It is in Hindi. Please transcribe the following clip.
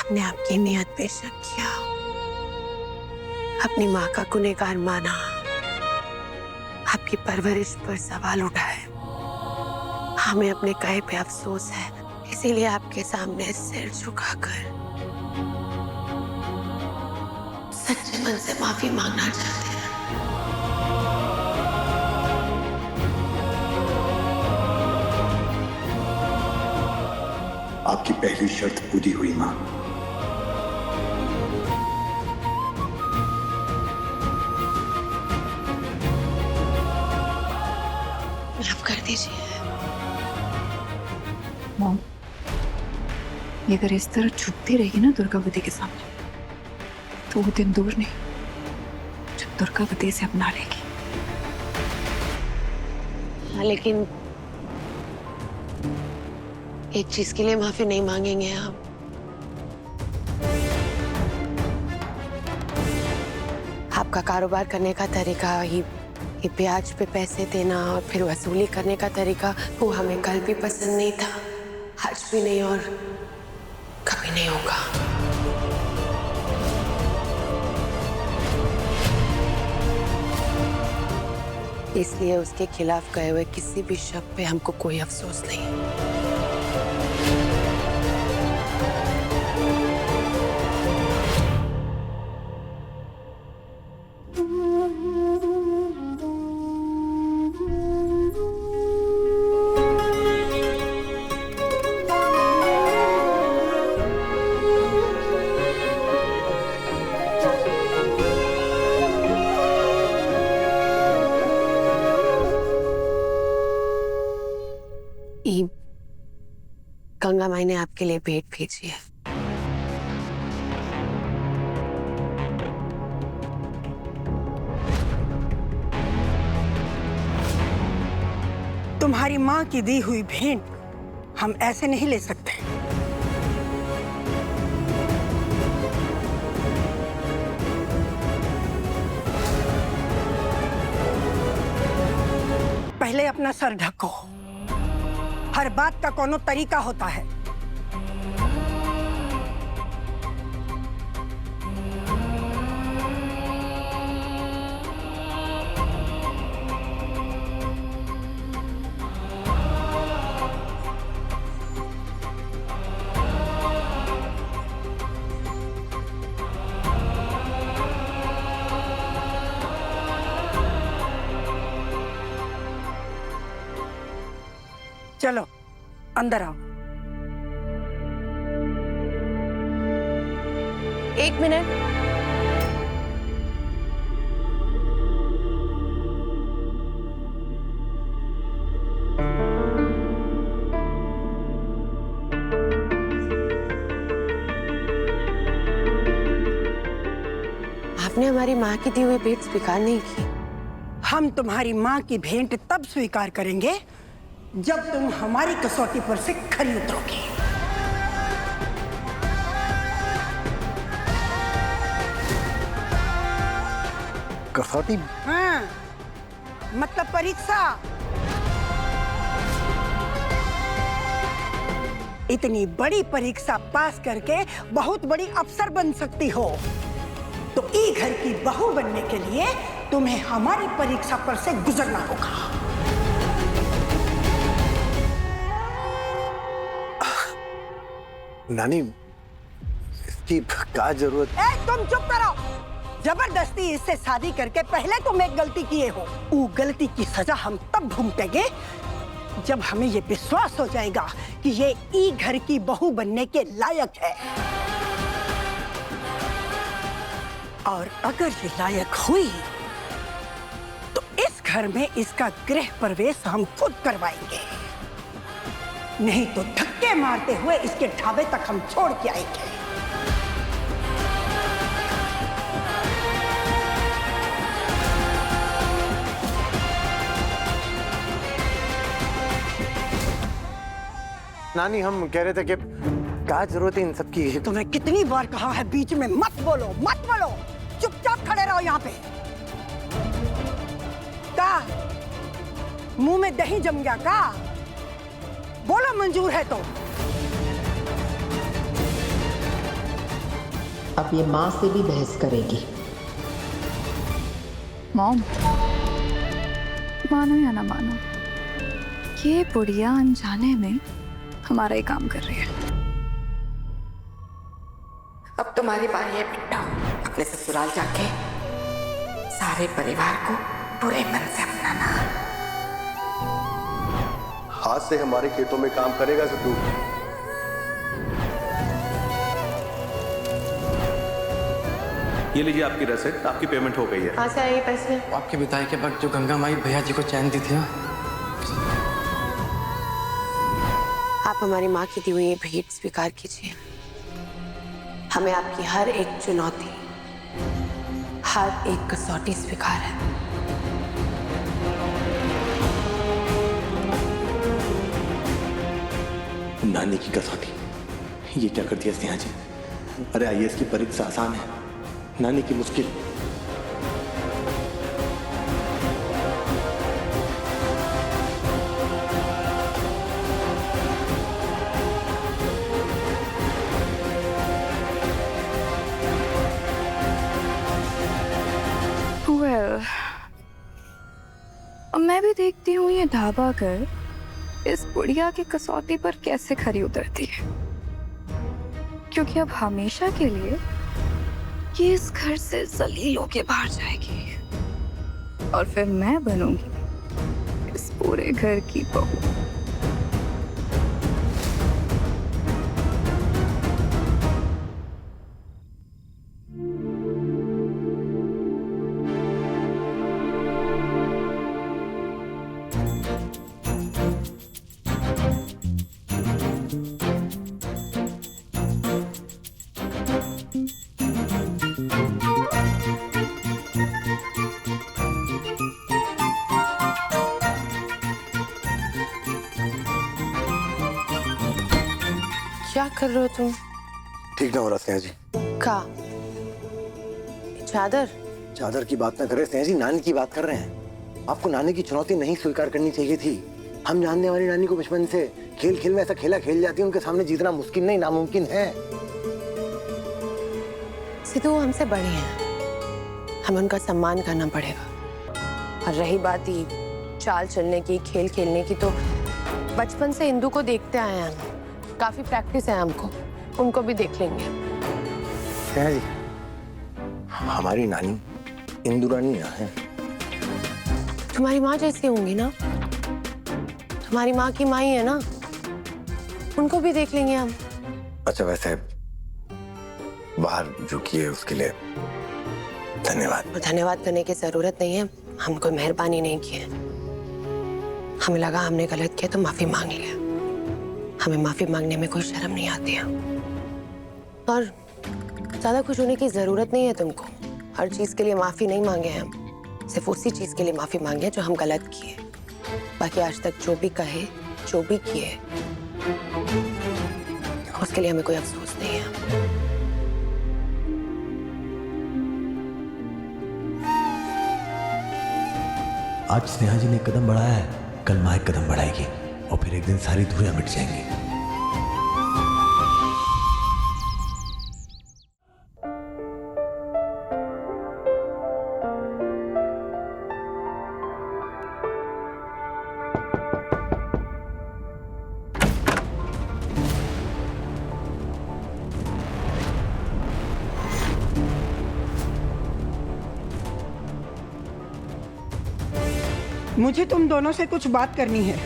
हमने आपकी नियत पे शक किया, अपनी माँ का गुनहगार माना, आपकी परवरिश पर सवाल उठाए। हमें अपने कहे पे अफसोस है, इसीलिए आपके सामने सिर झुकाकर सच्चे मन से माफी मांगना चाहते हैं। आपकी पहली शर्त पूरी हुई मां। माफ कर दीजिए। मॉम, ये अगर इस तरह छुपती रहेगी ना दुर्गावती के सामने, तो वो दिन दूर नहीं जब दुर्गावती इसे अपना लेगी। हाँ, लेकिन एक चीज के लिए माफी नहीं मांगेंगे आप। आपका कारोबार करने का तरीका, ये ब्याज पे पैसे देना और फिर वसूली करने का तरीका, वो हमें कल भी पसंद नहीं था, आज भी नहीं और कभी नहीं होगा। इसलिए उसके खिलाफ कहे हुए किसी भी शब्द पे हमको कोई अफसोस नहीं। गंगा माई ने आपके लिए भेंट भेजी है। तुम्हारी माँ की दी हुई भेंट हम ऐसे नहीं ले सकते। पहले अपना सर ढको। हर बात का कोनो तरीका होता है। चलो अंदर आओ। एक मिनट। आपने हमारी माँ की दी हुई भेंट स्वीकार नहीं की। हम तुम्हारी माँ की भेंट तब स्वीकार करेंगे जब तुम हमारी कसौटी पर से खरी उतरोगी। कसौटी? हाँ, मतलब परीक्षा। इतनी बड़ी परीक्षा पास करके बहुत बड़ी अफसर बन सकती हो, तो ई घर की बहू बनने के लिए तुम्हें हमारी परीक्षा पर से गुजरना होगा। नानी, इसकी क्या जरूरत? तुम चुप करो। जबरदस्ती इससे शादी करके पहले तुम एक गलती किए हो। वो गलती की सजा हम तब भुगतेंगे जब हमें ये विश्वास हो जाएगा कि ये ई घर की बहू बनने के लायक है। और अगर ये लायक हुई तो इस घर में इसका गृह प्रवेश हम खुद करवाएंगे, नहीं तो धक्के मारते हुए इसके ढाबे तक हम छोड़ के आएंगे। नानी, हम कह रहे थे कि क्या जरूरत है इन सब की? तुम्हें कितनी बार कहा है बीच में मत बोलो, मत बोलो। चुपचाप खड़े रहो यहाँ पे। का मुंह में दही जम गया का? बोलो मंजूर है तो। अब ये माँ से भी बहस करेगी। मॉम, मानो या ना मानो, ये बुढ़िया अनजाने में हमारा ही काम कर रही है। अब तुम्हारी बारी है बिट्टा, अपने ससुराल जाके सारे परिवार को पूरे मन से अपनाना। हाथ से हमारे खेतों में काम करेगा सिद्धू। ये लीजिए आपकी रसीद, आपकी पेमेंट हो गई है। कहाँ से आए पैसे? आपके बिताई के वक्त जो गंगा माई भैया जी को चैन दी थी ना। आप हमारी माँ की दी हुई ये भेंट स्वीकार कीजिए। हमें आपकी हर एक चुनौती, हर एक कसौटी स्वीकार है। नानी की कसौटी, ये क्या कर दिया स्नेहा जी? अरे आईएएस की परीक्षा आसान है, नानी की मुश्किल। Well, अब मैं भी देखती हूँ ये ढाबा घर इस बुढ़िया की कसौटी पर कैसे खरी उतरती है, क्योंकि अब हमेशा के लिए ये इस घर से जलील होके बाहर जाएगी और फिर मैं बनूंगी इस पूरे घर की बहू। क्या कर रहे हो तुम? ठीक ना हो रहा स्नेहा जी। का चादर? चादर की बात ना करें स्नेहा जी, नानी की बात कर रहे हैं। आपको नानी की चुनौती नहीं स्वीकार करनी चाहिए थी। हम जानने हमारी नानी को बचपन से, खेल खेल में ऐसा खेला खेल जाती है, उनके सामने जीतना मुश्किल नहीं नामुमकिन है। सिद्धू हमसे बड़े हैं, हमें उनका सम्मान करना पड़ेगा। और रही बात ही चाल चलने की, खेल खेलने की, तो बचपन से इंदू को देखते आए हैं हम, काफी प्रैक्टिस है हमको, उनको भी देख लेंगे। स्नेहा जी, हमारी नानी इंदु रानी यहाँ है। तुम्हारी माँ जैसी होंगी ना, तुम्हारी माँ की माँ ही है ना, उनको भी देख लेंगे हम। अच्छा, वैसे बाहर जो किए उसके लिए धन्यवाद। धन्यवाद करने की जरूरत नहीं है, हम कोई मेहरबानी नहीं की है। हमें लगा हमने गलत किया तो माफी मांग लिया। हमें माफी मांगने में कोई शर्म नहीं आती है, और ज्यादा कुछ होने की जरूरत नहीं है तुमको। हर चीज के लिए माफी नहीं मांगे हम, सिर्फ उसी चीज के लिए माफी मांगे जो हम गलत किए। बाकी आज तक जो भी कहे, जो भी किए, उसके लिए हमें कोई अफसोस नहीं है। आज स्नेहा जी ने कदम बढ़ाया है, कल माँ एक कदम बढ़ाएगी और फिर एक दिन सारी दूरियां मिट जाएंगी। मुझे तुम दोनों से कुछ बात करनी है।